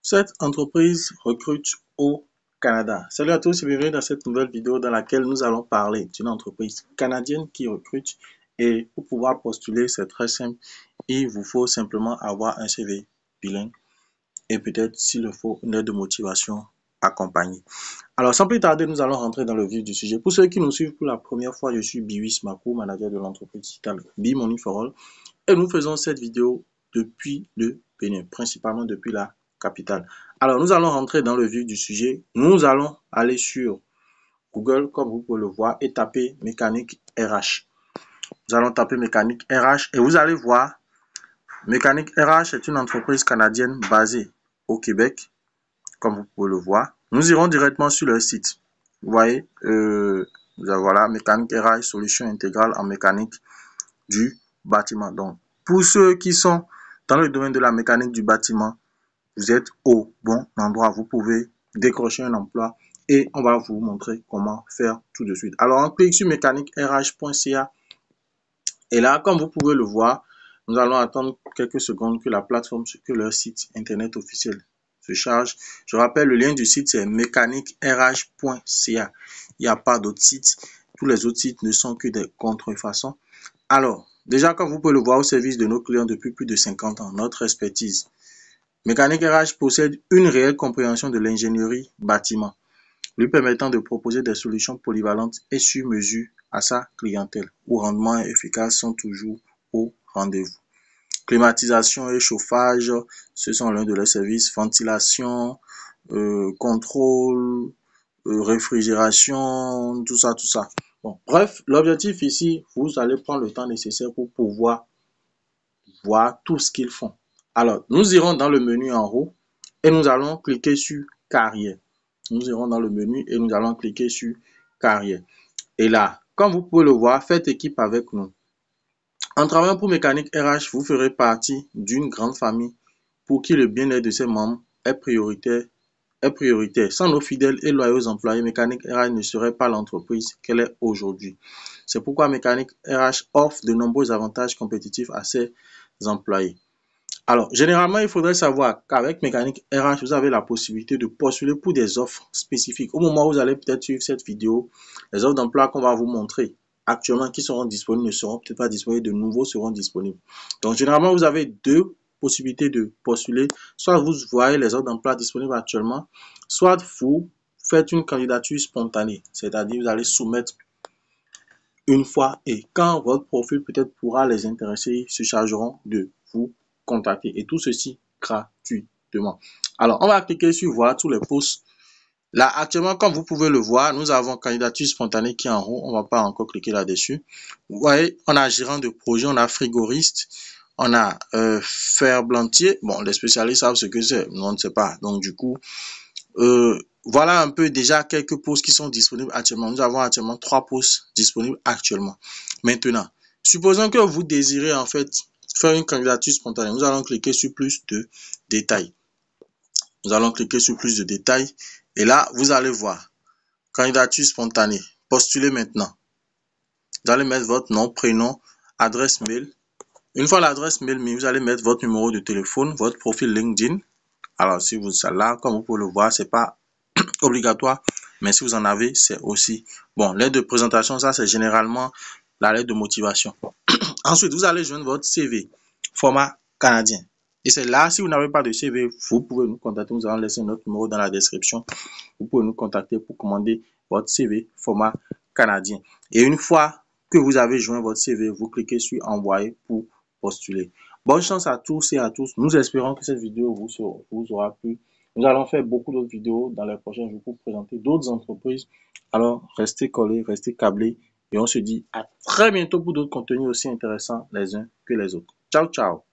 Cette entreprise recrute au Canada. Salut à tous et bienvenue dans cette nouvelle vidéo dans laquelle nous allons parler d'une entreprise canadienne qui recrute. Et pour pouvoir postuler, c'est très simple. Il vous faut simplement avoir un CV bilingue et peut-être, s'il le faut, une lettre de motivation accompagnée. Alors, sans plus tarder, nous allons rentrer dans le vif du sujet. Pour ceux qui nous suivent pour la première fois, je suis Biwis Mako, manager de l'entreprise digitale Be Money for All. Et nous faisons cette vidéo depuis le Bénin, principalement depuis la capitale. Alors, nous allons rentrer dans le vif du sujet. Nous allons aller sur Google, comme vous pouvez le voir, et taper mécanique RH. Nous allons taper mécanique RH et vous allez voir, mécanique RH est une entreprise canadienne basée au Québec, comme vous pouvez le voir. Nous irons directement sur leur site. Vous voyez, voilà, mécanique RH, solution intégrale en mécanique du bâtiment. Donc, pour ceux qui sont dans le domaine de la mécanique du bâtiment, vous êtes au bon endroit. Vous pouvez décrocher un emploi et on va vous montrer comment faire tout de suite. Alors, on clique sur mécaniquerh.ca et là, comme vous pouvez le voir, nous allons attendre quelques secondes que la plateforme, que leur site internet officiel se charge. Je rappelle, le lien du site, c'est mécaniquerh.ca. Il n'y a pas d'autres sites. Tous les autres sites ne sont que des contrefaçons. Alors, déjà, comme vous pouvez le voir, au service de nos clients depuis plus de 50 ans, notre expertise. Mécanique RH possède une réelle compréhension de l'ingénierie bâtiment, lui permettant de proposer des solutions polyvalentes et sur mesure à sa clientèle, où rendement et efficace sont toujours au rendez-vous. Climatisation et chauffage, ce sont l'un de leurs services. Ventilation, contrôle, réfrigération, tout ça. Bon, bref, l'objectif ici, vous allez prendre le temps nécessaire pour pouvoir voir tout ce qu'ils font. Alors, nous irons dans le menu en haut et nous allons cliquer sur carrière. Nous irons dans le menu et nous allons cliquer sur carrière. Et là, comme vous pouvez le voir, faites équipe avec nous. En travaillant pour Mécanique RH, vous ferez partie d'une grande famille pour qui le bien-être de ses membres est prioritaire. Sans nos fidèles et loyaux employés, Mécanique RH ne serait pas l'entreprise qu'elle est aujourd'hui. C'est pourquoi Mécanique RH offre de nombreux avantages compétitifs à ses employés. Alors, généralement, il faudrait savoir qu'avec Mécanique RH, vous avez la possibilité de postuler pour des offres spécifiques. Au moment où vous allez peut-être suivre cette vidéo, les offres d'emploi qu'on va vous montrer actuellement qui seront disponibles ne seront peut-être pas disponibles, de nouveaux seront disponibles. Donc, généralement, vous avez deux possibilités de postuler. Soit vous voyez les offres d'emploi disponibles actuellement, soit vous faites une candidature spontanée, c'est-à-dire vous allez soumettre une fois et quand votre profil peut-être pourra les intéresser, ils se chargeront de vous contacter et tout ceci gratuitement. Alors, on va cliquer sur voir tous les posts. Là, actuellement, comme vous pouvez le voir, nous avons candidature spontanée qui est en haut. On ne va pas encore cliquer là-dessus. Vous voyez, on a gérant de projet, on a frigoriste, on a ferblantier. Bon, les spécialistes savent ce que c'est. Nous, on ne sait pas. Donc, du coup, voilà un peu déjà quelques postes qui sont disponibles actuellement. Nous avons actuellement 3 postes disponibles actuellement. Maintenant, supposons que vous désirez en fait faire une candidature spontanée. Nous allons cliquer sur plus de détails. Nous allons cliquer sur plus de détails et là, vous allez voir candidature spontanée. Postulez maintenant. Vous allez mettre votre nom, prénom, adresse mail. Une fois l'adresse mail mise, vous allez mettre votre numéro de téléphone, votre profil LinkedIn. Alors, si vous êtes là, comme vous pouvez le voir, c'est pas obligatoire, mais si vous en avez, c'est aussi bon. Lettre de présentation, ça c'est généralement la lettre de motivation. Ensuite, vous allez joindre votre CV format canadien. Et c'est là, si vous n'avez pas de CV, vous pouvez nous contacter. Nous allons laisser notre numéro dans la description. Vous pouvez nous contacter pour commander votre CV format canadien. Et une fois que vous avez joint votre CV, vous cliquez sur envoyer pour postuler. Bonne chance à tous et à tous. Nous espérons que cette vidéo vous aura plu. Nous allons faire beaucoup d'autres vidéos dans les prochains jours pour présenter d'autres entreprises. Alors, restez collés, restez câblés et on se dit à très bientôt pour d'autres contenus aussi intéressants les uns que les autres. Ciao, ciao!